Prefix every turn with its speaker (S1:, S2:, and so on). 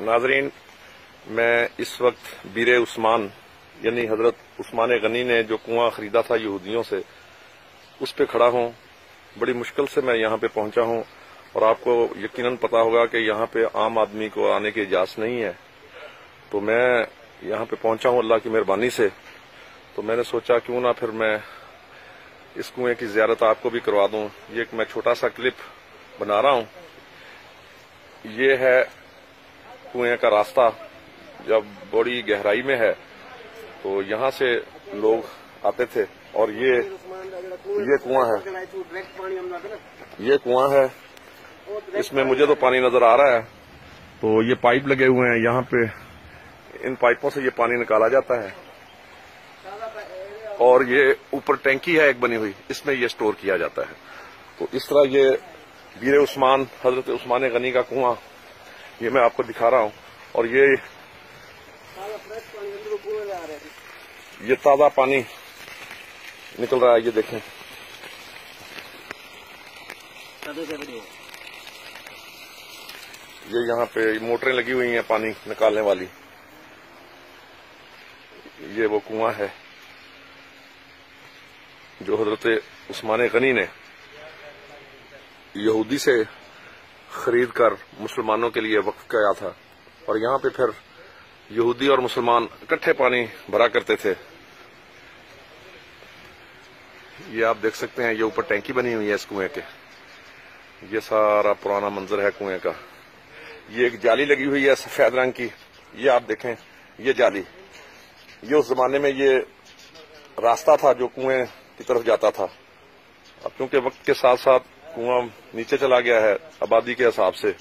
S1: नाज़रीन, मैं इस वक्त बीरे उस्मान यानी हजरत उस्मान गनी ने जो कुआं खरीदा था यहूदियों से, उस पे खड़ा हूँ। बड़ी मुश्किल से मैं यहाँ पे पहुंचा हूँ और आपको यकीनन पता होगा कि यहाँ पे आम आदमी को आने की इजाजत नहीं है। तो मैं यहाँ पे पहुंचा हूँ अल्लाह की मेहरबानी से। तो मैंने सोचा क्यों ना फिर मैं इस कुएं की ज़ियारत आपको भी करवा दूं। ये एक मैं छोटा सा क्लिप बना रहा हूँ। ये है कुएं का रास्ता, जब बड़ी गहराई में है तो यहाँ से लोग आते थे। और ये कुआं है, ये कुआं है, इसमें मुझे तो पानी नजर आ रहा है। तो ये पाइप लगे हुए हैं यहाँ पे, इन पाइपों से ये पानी निकाला जाता है और ये ऊपर टैंकी है एक बनी हुई, इसमें ये स्टोर किया जाता है। तो इस तरह ये बीरे उस्मान हजरत उस्मान गनी का कुआं ये मैं आपको दिखा रहा हूँ। और ये ताजा पानी निकल रहा है, ये देखें। ये यहाँ पे मोटरें लगी हुई हैं पानी निकालने वाली। ये वो कुआं है जो हजरत उस्मान गनी ने यहूदी से खरीद कर मुसलमानों के लिए वक्फ किया था। और यहाँ पे फिर यहूदी और मुसलमान इकट्ठे पानी भरा करते थे। ये आप देख सकते हैं, ये ऊपर टैंकी बनी हुई है इस कुएं के। ये सारा पुराना मंजर है कुएं का। ये एक जाली लगी हुई है सफेद रंग की, ये आप देखें, ये जाली, ये उस जमाने में ये रास्ता था जो कुएं की तरफ जाता था। अब क्योंकि वक्त के साथ साथ कुआं नीचे चला गया है आबादी के हिसाब से,